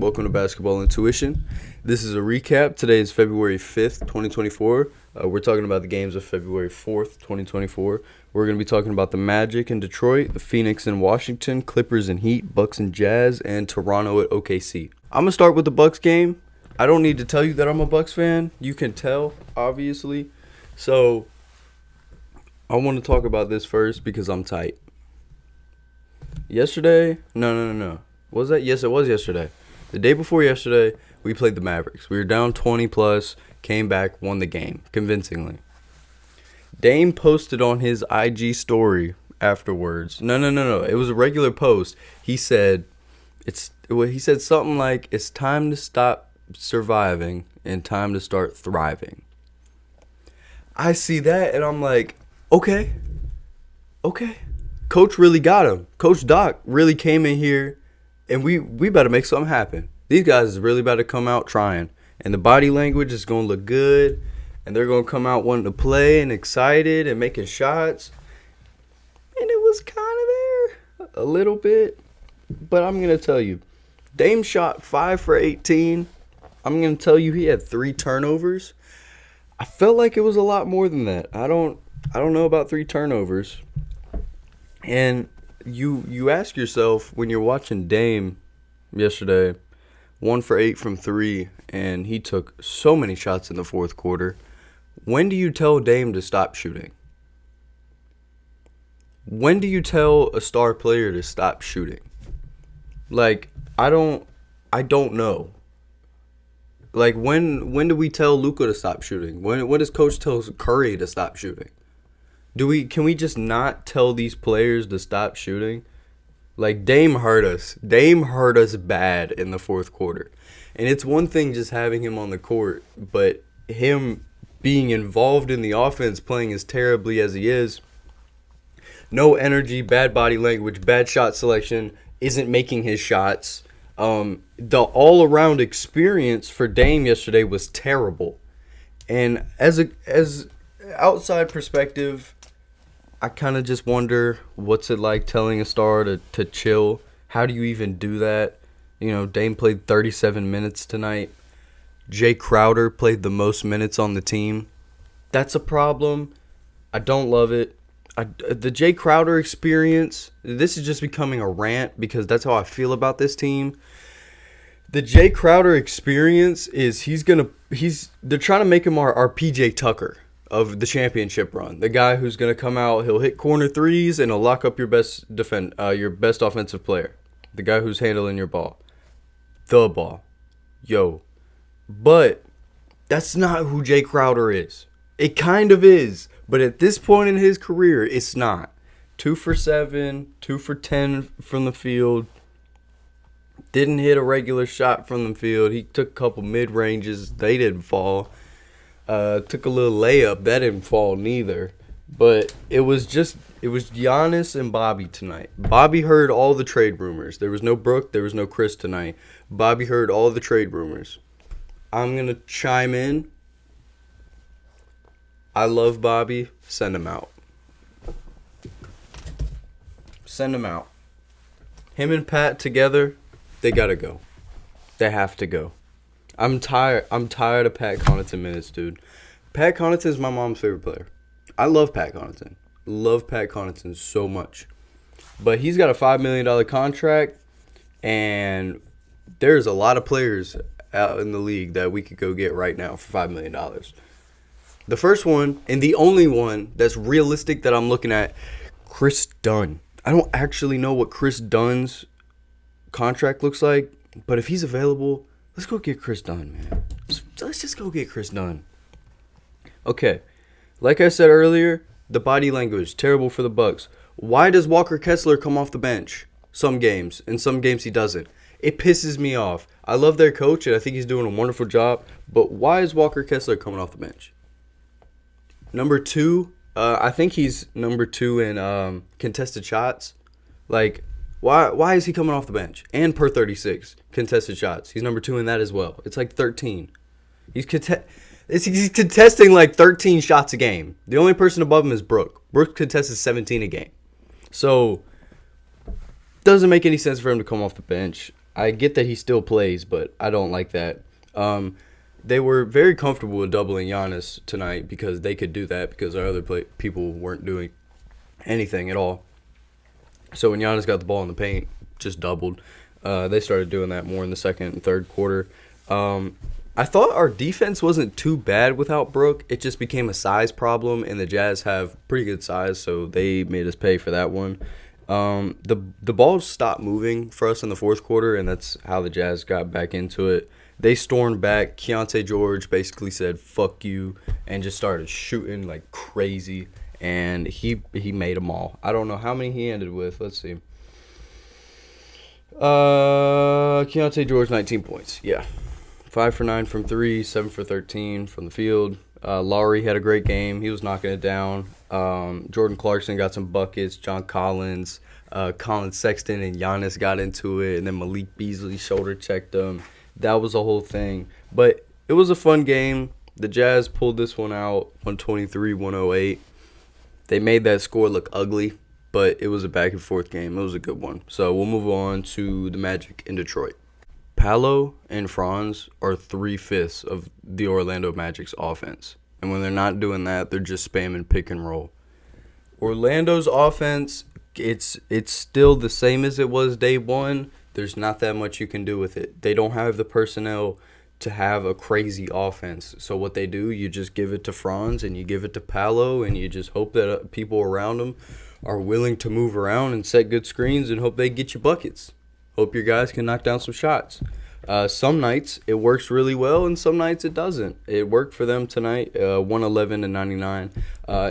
Welcome to Basketball Intuition. This is a recap. Today is February 5th, 2024. We're talking about the games of February 4th, 2024. We're going to be talking about the Magic in Detroit, the Phoenix in Washington, Clippers and Heat, Bucks and Jazz, and Toronto at OKC. I'm going to start with the Bucks game. I don't need to tell you that I'm a Bucks fan. You can tell, obviously. So, I want to talk about this first because I'm tight. Yesterday? No. Was that? Yes, it was yesterday. The day before yesterday, we played the Mavericks. We were down 20 plus, came back, won the game convincingly. Dame posted on his IG story afterwards. No. It was a regular post. He said something like, "It's time to stop surviving and time to start thriving." I see that and I'm like, okay. Coach really got him. Coach Doc really came in here. And we better make something happen. These guys is really about to come out trying. And the body language is going to look good. And they're going to come out wanting to play and excited and making shots. And it was kind of there a little bit. But I'm going to tell you, Dame shot 5 for 18. I'm going to tell you he had 3 turnovers. I felt like it was a lot more than that. I don't know about 3 turnovers. And you ask yourself when you're watching Dame yesterday, 1 for 8 from 3, and he took so many shots in the fourth quarter. When do you tell Dame to stop shooting? When do you tell a star player to stop shooting? Like, I don't know. Like, when do we tell Luka to stop shooting? When does Coach tell Curry to stop shooting? Can we just not tell these players to stop shooting? Like, Dame hurt us. Dame hurt us bad in the fourth quarter. And it's one thing just having him on the court, but him being involved in the offense, playing as terribly as he is, no energy, bad body language, bad shot selection, isn't making his shots. The all-around experience for Dame yesterday was terrible. And as outside perspective, I kind of just wonder, what's it like telling a star to chill? How do you even do that? You know, Dame played 37 minutes tonight. Jay Crowder played the most minutes on the team. That's a problem. I don't love it. The Jay Crowder experience, this is just becoming a rant because that's how I feel about this team. The Jay Crowder experience is they're trying to make him our PJ Tucker of the championship run. The guy who's going to come out, he'll hit corner threes, and he'll lock up your best offensive player. The guy who's handling your ball. The ball. But that's not who Jay Crowder is. It kind of is, but at this point in his career, it's not. 2 for 7, 2 for 10 from the field. Didn't hit a regular shot from the field. He took a couple mid-ranges. They didn't fall. Took a little layup. That didn't fall neither. But it was Giannis and Bobby tonight. Bobby heard all the trade rumors. There was no Brooke. There was no Chris tonight. Bobby heard all the trade rumors. I'm going to chime in. I love Bobby. Send him out. Send him out. Him and Pat together, they got to go. They have to go. I'm tired of Pat Connaughton minutes, dude. Pat Connaughton is my mom's favorite player. I love Pat Connaughton. Love Pat Connaughton so much. But he's got a $5 million contract, and there's a lot of players out in the league that we could go get right now for $5 million. The first one, and the only one that's realistic that I'm looking at, Chris Dunn. I don't actually know what Chris Dunn's contract looks like, but if he's available, let's go get Chris Dunn, man. Let's just go get Chris Dunn. Okay, like I said earlier, the body language, terrible for the Bucks. Why does Walker Kessler come off the bench some games, and some games he doesn't? It pisses me off. I love their coach, and I think he's doing a wonderful job, but why is Walker Kessler coming off the bench? Number 2, I think he's number 2 in contested shots. Like, why is he coming off the bench? And per 36 contested shots. He's number 2 in that as well. It's like 13. He's contesting like 13 shots a game. The only person above him is Brooke. Brooke contests 17 a game. So, doesn't make any sense for him to come off the bench. I get that he still plays, but I don't like that. They were very comfortable with doubling Giannis tonight because they could do that because our other people weren't doing anything at all. So when Giannis got the ball in the paint, just doubled. They started doing that more in the second and third quarter. I thought our defense wasn't too bad without Brook. It just became a size problem, and the Jazz have pretty good size, so they made us pay for that one. The ball stopped moving for us in the fourth quarter, and that's how the Jazz got back into it. They stormed back. Keontae George basically said, fuck you, and just started shooting like crazy, and he made them all. I don't know how many he ended with. Let's see. Keontae George, 19 points. Yeah. 5 for 9 from 3, 7 for 13 from the field. Lowry had a great game. He was knocking it down. Jordan Clarkson got some buckets. John Collins, Colin Sexton, and Giannis got into it. And then Malik Beasley shoulder checked him. That was a whole thing. But it was a fun game. The Jazz pulled this one out, 123-108. They made that score look ugly, but it was a back-and-forth game. It was a good one. So we'll move on to the Magic in Detroit. Paolo and Franz are 3/5 of the Orlando Magic's offense. And when they're not doing that, they're just spamming pick and roll. Orlando's offense, it's still the same as it was day one. There's not that much you can do with it. They don't have the personnel to have a crazy offense. So what they do, you just give it to Franz and you give it to Paolo, and you just hope that people around them are willing to move around and set good screens and hope they get you buckets. Hope your guys can knock down some shots. Some nights it works really well, and some nights it doesn't. It worked for them tonight, 111-99.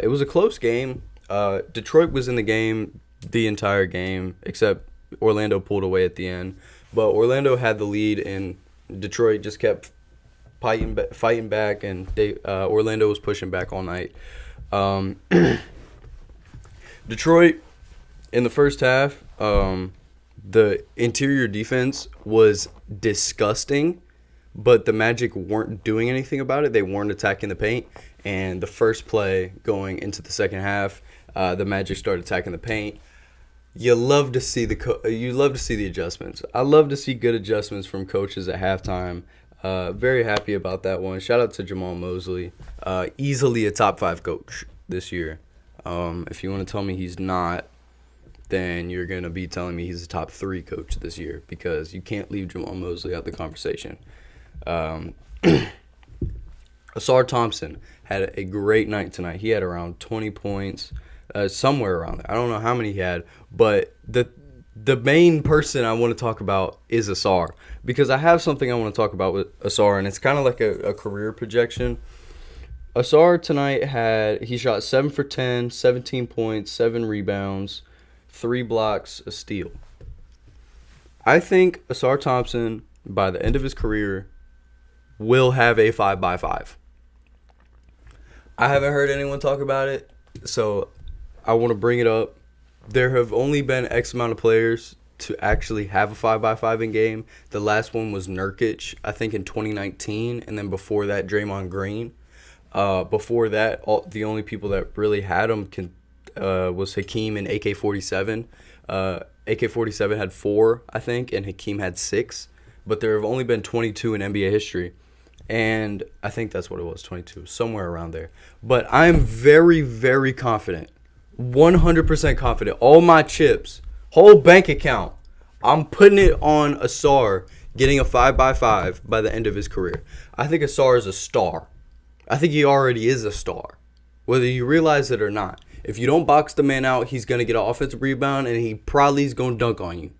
It was a close game. Detroit was in the game the entire game, except Orlando pulled away at the end. But Orlando had the lead, and Detroit just kept fighting back, and Orlando was pushing back all night. Detroit, in the first half, the interior defense was disgusting, but the Magic weren't doing anything about it. They weren't attacking the paint. And the first play going into the second half, the Magic started attacking the paint. You love to see the adjustments. I love to see good adjustments from coaches at halftime. Very happy about that one. Shout out to Jamal Mosley. Easily a top 5 coach this year. If you want to tell me he's not, then you're going to be telling me he's a top 3 coach this year, because you can't leave Jamal Mosley out the conversation. Asar Thompson had a great night tonight. He had around 20 points, somewhere around there. I don't know how many he had, but the main person I want to talk about is Asar, because I have something I want to talk about with Asar, and it's kind of like a career projection. Asar tonight he shot 7 for 10, 17 points, 7 rebounds, 3 blocks, a steal. I think Asar Thompson, by the end of his career, will have a 5x5. I haven't heard anyone talk about it, so I want to bring it up. There have only been X amount of players to actually have a 5x5 in game. The last one was Nurkic, I think in 2019, and then before that, Draymond Green. Before that, the only people that really had them was Hakeem and AK-47. AK-47 had 4, I think, and Hakeem had 6. But there have only been 22 in NBA history. And I think that's what it was, 22, somewhere around there. But I'm very, very confident, 100% confident. All my chips, whole bank account, I'm putting it on Asar getting a 5x5 by the end of his career. I think Asar is a star. I think he already is a star, whether you realize it or not. If you don't box the man out, he's going to get an offensive rebound, and he probably is going to dunk on you.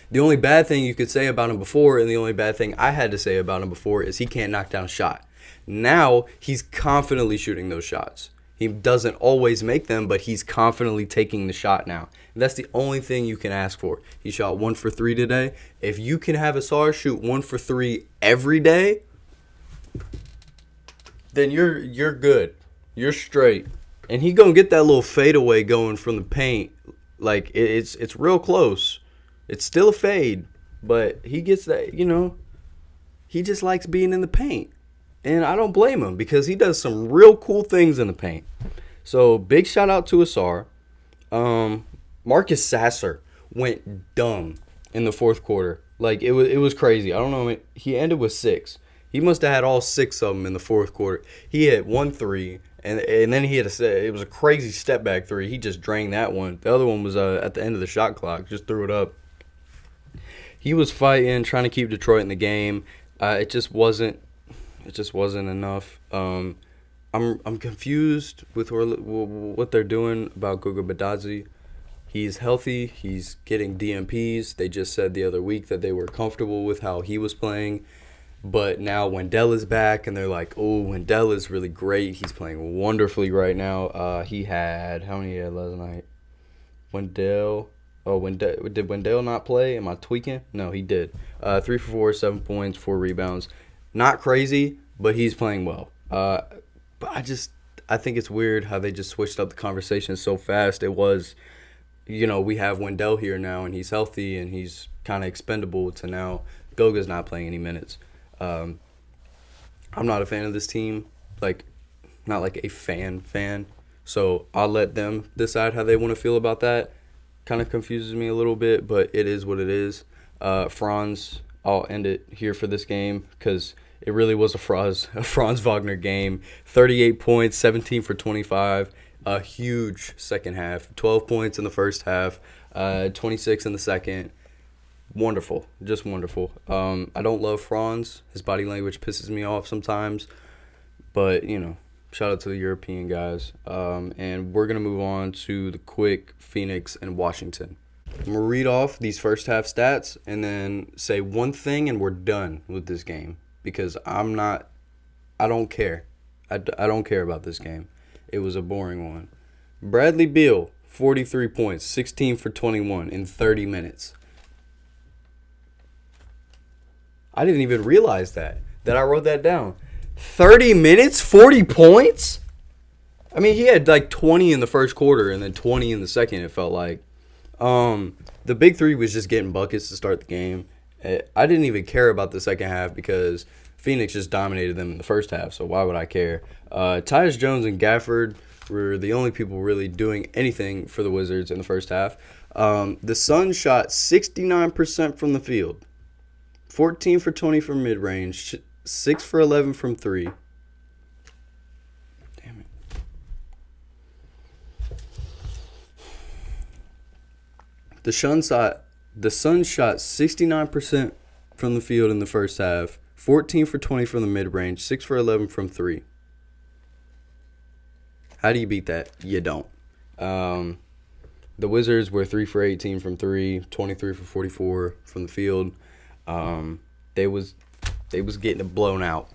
The only bad thing you could say about him before, and the only bad thing I had to say about him before, is he can't knock down a shot. Now, he's confidently shooting those shots. He doesn't always make them, but he's confidently taking the shot now. And that's the only thing you can ask for. He shot 1 for 3 today. If you can have Asar shoot 1 for 3 every day, then you're good. You're straight. And he gonna get that little fadeaway going from the paint. Like, it's real close. It's still a fade, but he gets that, he just likes being in the paint. And I don't blame him, because he does some real cool things in the paint. So, big shout out to Asar. Marcus Sasser went dumb in the fourth quarter. Like it was crazy. I don't know. He ended with 6. He must have had all 6 of them in the fourth quarter. He hit 1 3, and then he had it was a crazy step back 3. He just drained that one. The other one was at the end of the shot clock. Just threw it up. He was fighting, trying to keep Detroit in the game. It just wasn't. It just wasn't enough. I'm confused with what they're doing about Goga Badadzi. He's healthy. He's getting DMPs. They just said the other week that they were comfortable with how he was playing. But now Wendell is back, and they're like, oh, Wendell is really great. He's playing wonderfully right now. He had, how many he had last night? Wendell. Oh, did Wendell not play? Am I tweaking? No, he did. 3 for 4, 7 points, 4 rebounds. Not crazy, but he's playing well. But I think it's weird how they just switched up the conversation so fast. It was, we have Wendell here now, and he's healthy, and he's kind of expendable, to now Goga's not playing any minutes. I'm not a fan of this team, not like a fan. So I'll let them decide how they want to feel about that. Kind of confuses me a little bit, but it is what it is. Franz, I'll end it here for this game because it really was a Franz Wagner game. 38 points, 17 for 25. A huge second half. 12 points in the first half, 26 in the second. Wonderful. Just wonderful. I don't love Franz. His body language pisses me off sometimes. But, shout out to the European guys. And we're going to move on to the quick Phoenix and Washington. I'm going to read off these first half stats and then say one thing and we're done with this game. Because I don't care. I don't care about this game. It was a boring one. Bradley Beal, 43 points, 16 for 21 in 30 minutes. I didn't even realize that I wrote that down. 30 minutes, 40 points? I mean, he had like 20 in the first quarter and then 20 in the second, it felt like. The big three was just getting buckets to start the game. I didn't even care about the second half because Phoenix just dominated them in the first half, so why would I care? Tyus Jones and Gafford were the only people really doing anything for the Wizards in the first half. The Suns shot 69% from the field, 14 for 20 from mid-range, 6 for 11 from 3. Damn it. The Suns shot 69% from the field in the first half, 14 for 20 from the mid-range, 6 for 11 from 3. How do you beat that? You don't. The Wizards were 3 for 18 from 3, 23 for 44 from the field. They was getting it blown out.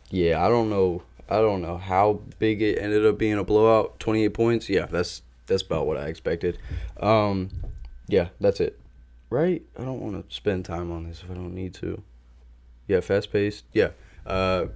Yeah, I don't know how big it ended up being a blowout. 28 points. Yeah, that's about what I expected. Yeah, that's it. Right? I don't want to spend time on this if I don't need to. Yeah, fast paced. Yeah.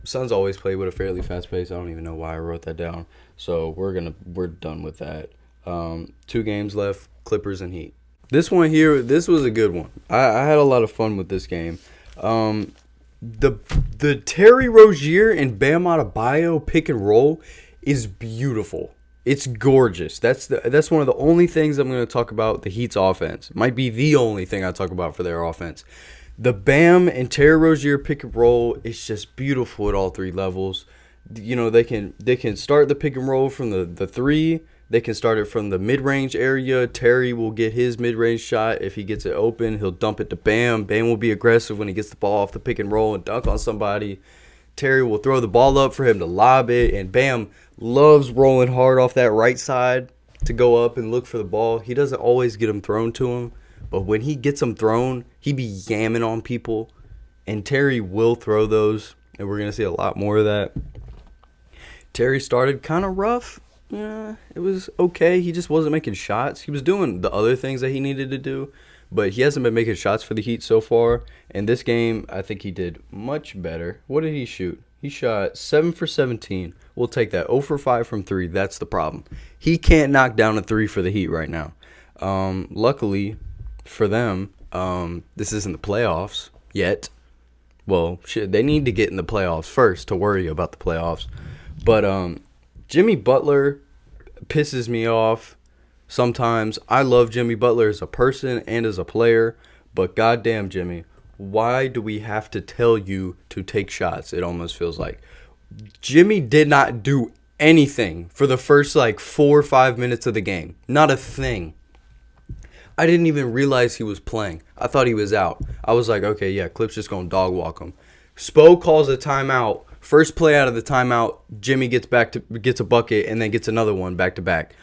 Suns always play with a fairly fast pace. I don't even know why I wrote that down. So we're done with that. 2 games left, Clippers and Heat. This one here, this was a good one. I had a lot of fun with this game. The Terry Rozier and Bam Adebayo pick and roll is beautiful. It's gorgeous. That's one of the only things I'm going to talk about the Heat's offense. It might be the only thing I talk about for their offense. The Bam and Terry Rozier pick and roll is just beautiful at all 3 levels. They can start the pick and roll from the 3. They can start it from the mid-range area. Terry will get his mid-range shot. If he gets it open, he'll dump it to Bam. Bam will be aggressive when he gets the ball off the pick and roll and dunk on somebody. Terry will throw the ball up for him to lob it, and Bam loves rolling hard off that right side to go up and look for the ball. He doesn't always get them thrown to him, but when he gets them thrown, he be yamming on people, and Terry will throw those, and we're going to see a lot more of that. Terry started kind of rough. Yeah, it was okay. He just wasn't making shots. He was doing the other things that he needed to do, but he hasn't been making shots for the Heat so far. And this game, I think he did much better. What did he shoot? He shot 7 for 17. We'll take that. 0 for 5 from 3. That's the problem. He can't knock down a 3 for the Heat right now. Luckily for them, this isn't the playoffs yet. Well, shit, they need to get in the playoffs first to worry about the playoffs. But Jimmy Butler pisses me off Sometimes I love Jimmy Butler as a person and as a player, but goddamn, Jimmy, why do we have to tell you to take shots? It almost feels like Jimmy did not do anything for the first like 4 or 5 minutes of the game. Not a thing. I didn't even realize he was playing. I thought he was out. I was like, okay, yeah, Clip's just going to dog walk him. Spo calls a timeout. First play out of the timeout, Jimmy gets a bucket and then gets another one back to back.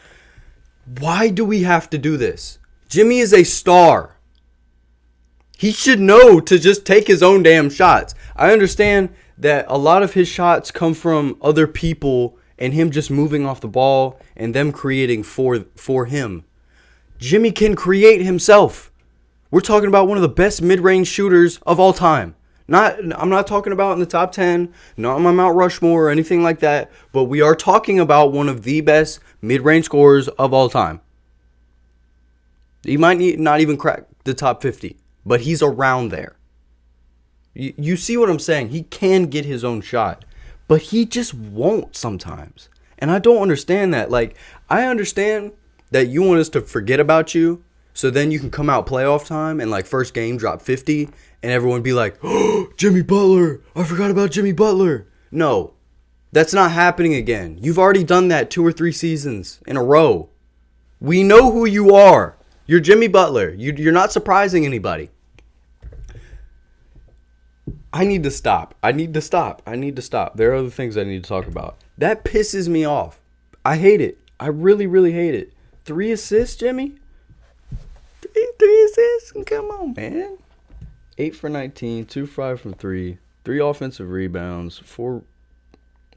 Why do we have to do this? Jimmy is a star. He should know to just take his own damn shots. I understand that a lot of his shots come from other people and him just moving off the ball and them creating for him. Jimmy can create himself. We're talking about one of the best mid-range shooters of all time. I'm not talking about in the top 10, not on my Mount Rushmore or anything like that, but we are talking about one of the best mid-range scorers of all time. He might not even crack the top 50, but he's around there. You see what I'm saying? He can get his own shot, but he just won't sometimes. And I don't understand that. Like, I understand that you want us to forget about you, so then you can come out playoff time and like first game drop 50 and everyone be like, oh, Jimmy Butler, I forgot about Jimmy Butler. No, that's not happening again. You've already done that 2 or 3 seasons in a row. We know who you are. You're Jimmy Butler. You're not surprising anybody. I need to stop. There are other things I need to talk about. That pisses me off. I hate it. I really, really hate it. 3 assists, Jimmy? 3 assists? Come on, man. 8 for 19, 2 for 5 from 3, 3 offensive rebounds, 4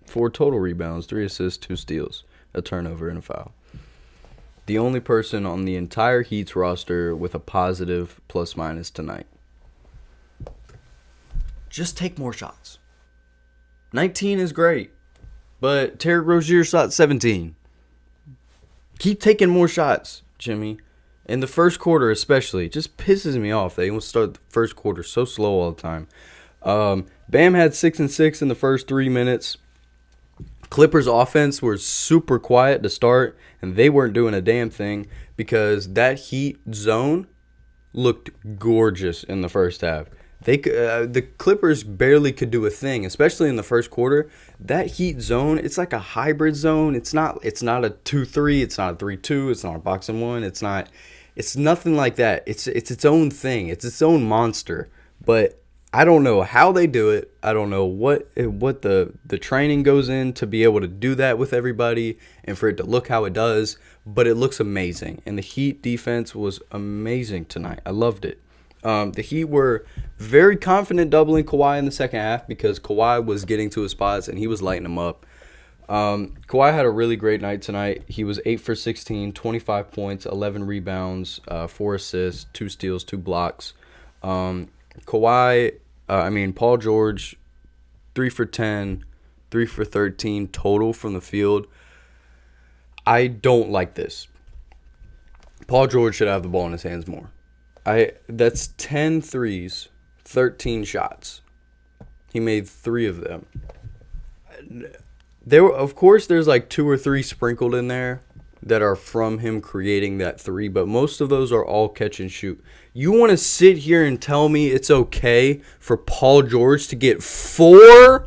total rebounds, 3 assists, 2 steals, a turnover, and a foul. The only person on the entire Heat's roster with a positive plus-minus tonight. Just take more shots. 19 is great, but Terry Rozier shot 17. Keep taking more shots, Jimmy. In the first quarter especially, it just pisses me off. They want to start the first quarter so slow all the time. Bam had 6 and 6 in the first 3 minutes. Clippers offense was super quiet to start, and they weren't doing a damn thing because that Heat zone looked gorgeous in the first half. The Clippers barely could do a thing, especially in the first quarter. That Heat zone, it's like a hybrid zone. It's not a 2-3, it's not a 3-2, it's not a box and one, it's nothing like that. It's its own thing. It's its own monster. But I don't know how they do it. I don't know what the training goes in to be able to do that with everybody and for it to look how it does. But it looks amazing. And the Heat defense was amazing tonight. I loved it. The Heat were very confident doubling Kawhi in the second half because Kawhi was getting to his spots and he was lighting them up. Kawhi had a really great night tonight. He was 8 for 16, 25 points, 11 rebounds, 4 assists, 2 steals, 2 blocks. Paul George, 3 for 10, 3 for 13 total from the field. I don't like this. Paul George should have the ball in his hands more. That's 10 threes, 13 shots. He made 3 of them. Of course, there's like 2 or 3 sprinkled in there that are from him creating that 3, but most of those are all catch and shoot. You want to sit here and tell me it's okay for Paul George to get 4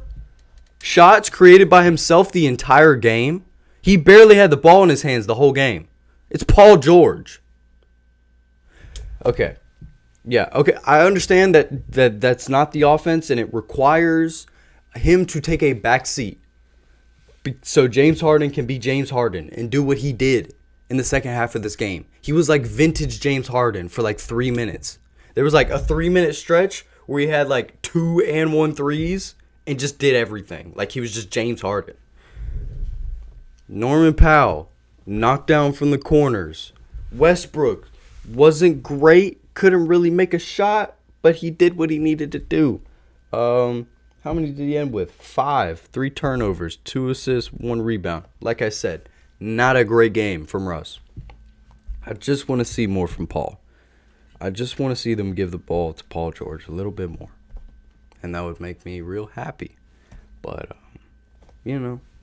shots created by himself the entire game? He barely had the ball in his hands the whole game. It's Paul George. Okay. Yeah, okay. I understand that's not the offense and it requires him to take a back seat. So James Harden can be James Harden and do what he did in the second half of this game. He was like vintage James Harden for like 3 minutes. There was like a 3-minute stretch where he had like 2 and 1 threes and just did everything. Like he was just James Harden. Norman Powell, knocked down from the corners. Westbrook wasn't great, couldn't really make a shot, but he did what he needed to do. How many did he end with? 5, 3 turnovers, 2 assists, 1 rebound. Like I said, not a great game from Russ. I just want to see more from Paul. I just want to see them give the ball to Paul George a little bit more. And that would make me real happy. But,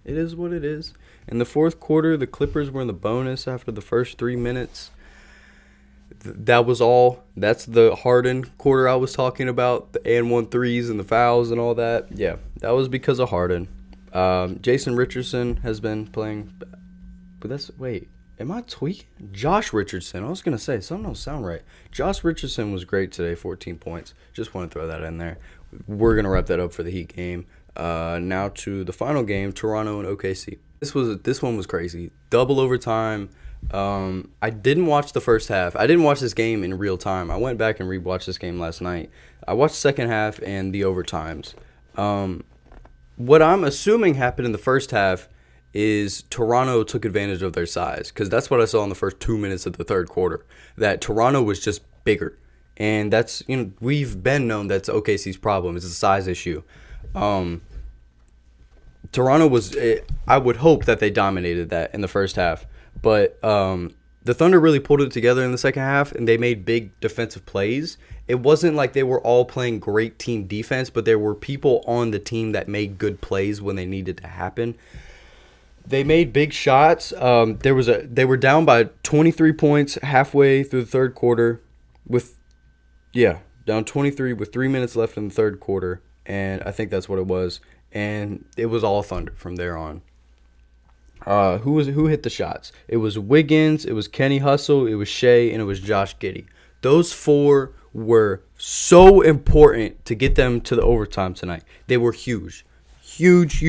It is what it is. In the fourth quarter, the Clippers were in the bonus after the first 3 minutes. That was all. That's the Harden quarter I was talking about, the and 1 threes and the fouls and all that. Yeah, that was because of Harden. Jason Richardson has been playing, but wait, am I tweaking? Josh Richardson. I was going to say, something don't sound right. Josh Richardson was great today, 14 points. Just want to throw that in there. We're going to wrap that up for the Heat game. Now to the final game, Toronto and OKC. This one was crazy. Double overtime. I didn't watch the first half. I didn't watch this game in real time. I went back and rewatched this game last night. I watched the second half and the overtimes. What I'm assuming happened in the first half is Toronto took advantage of their size, because that's what I saw in the first 2 minutes of the third quarter, that Toronto was just bigger. And that's, we've been known that's OKC's problem. It's a size issue. Toronto was, I would hope that they dominated that in the first half. But the Thunder really pulled it together in the second half, and they made big defensive plays. It wasn't like they were all playing great team defense, but there were people on the team that made good plays when they needed to happen. They made big shots. They were down by 23 points halfway through the third quarter down 23 with 3 minutes left in the third quarter, and I think that's what it was. And it was all Thunder from there on. Who hit the shots? It was Wiggins, it was Kenny Hustle, it was Shea, and it was Josh Giddey. Those four were so important to get them to the overtime tonight. They were huge. Huge.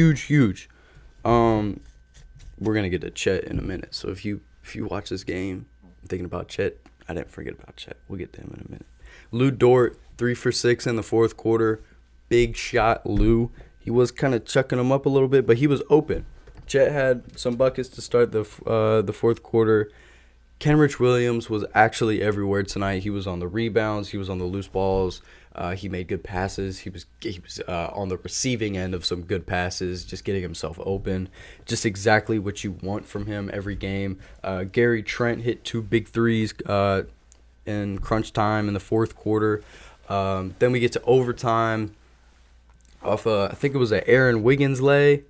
We're gonna get to Chet in a minute. So if you watch this game thinking about Chet, I didn't forget about Chet. We'll get to him in a minute. Lou Dort, 3 for 6 in the fourth quarter. Big shot, Lou. He was kind of chucking him up a little bit, but he was open. Chet had some buckets to start the fourth quarter. Kenrich Williams was actually everywhere tonight. He was on the rebounds. He was on the loose balls. He made good passes. He was on the receiving end of some good passes, just getting himself open. Just exactly what you want from him every game. Gary Trent hit 2 big threes in crunch time in the fourth quarter. Then we get to overtime off I think it was an Aaron Wiggins lay.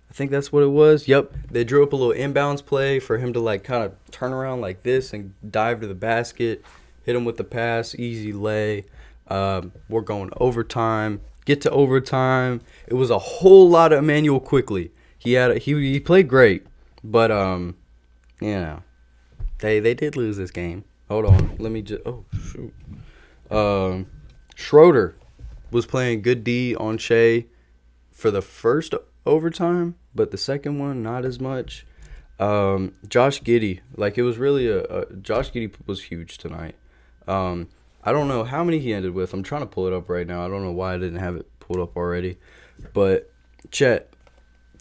I think that's what it was. Yep. They drew up a little inbounds play for him to kind of turn around like this and dive to the basket, hit him with the pass, easy lay. We're going overtime. Get to overtime. It was a whole lot of Emmanuel Quickly. He played great, but they did lose this game. Hold on. Let me just Schroeder was playing good D on Shea for the first overtime, but the second one not as much. Josh Giddey, it was really Josh Giddey was huge tonight. I don't know how many he ended with. I'm trying to pull it up right now. I don't know why I didn't have it pulled up already. But Chet,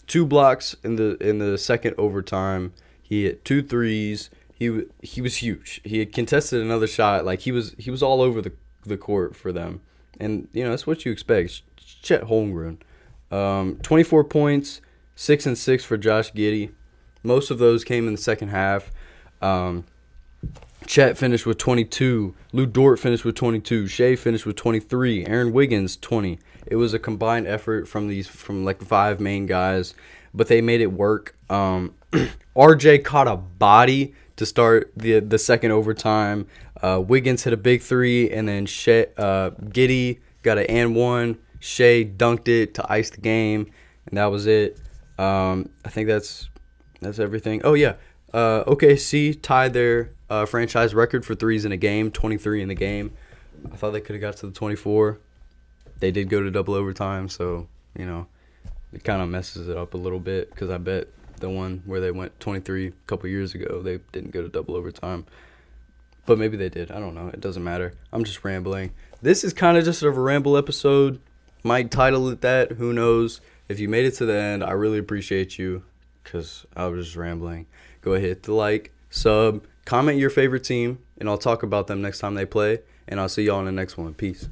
2 blocks in the second overtime. He hit 2 threes. He was huge. He had contested another shot. He was all over the court for them. And that's what you expect. Chet Holmgren. 24 points, 6 and 6 for Josh Giddey. Most of those came in the second half. Chet finished with 22. Lou Dort finished with 22. Shea finished with 23. Aaron Wiggins, 20. It was a combined effort from 5 main guys, but they made it work. RJ caught a body to start the second overtime. Wiggins hit a big 3, and then Giddey got an and 1. Shea dunked it to ice the game, and that was it. I think that's everything. Oh, yeah. OKC tied their franchise record for threes in a game, 23 in the game. I thought they could have got to the 24. They did go to double overtime, so, it kind of messes it up a little bit, because I bet the one where they went 23 a couple years ago, they didn't go to double overtime. But maybe they did. I don't know. It doesn't matter. I'm just rambling. This is kind of just a ramble episode. Might title it that. Who knows? If you made it to the end, I really appreciate you, because I was just rambling. Go ahead, hit the like, sub, comment your favorite team, and I'll talk about them next time they play. And I'll see y'all in the next one. Peace.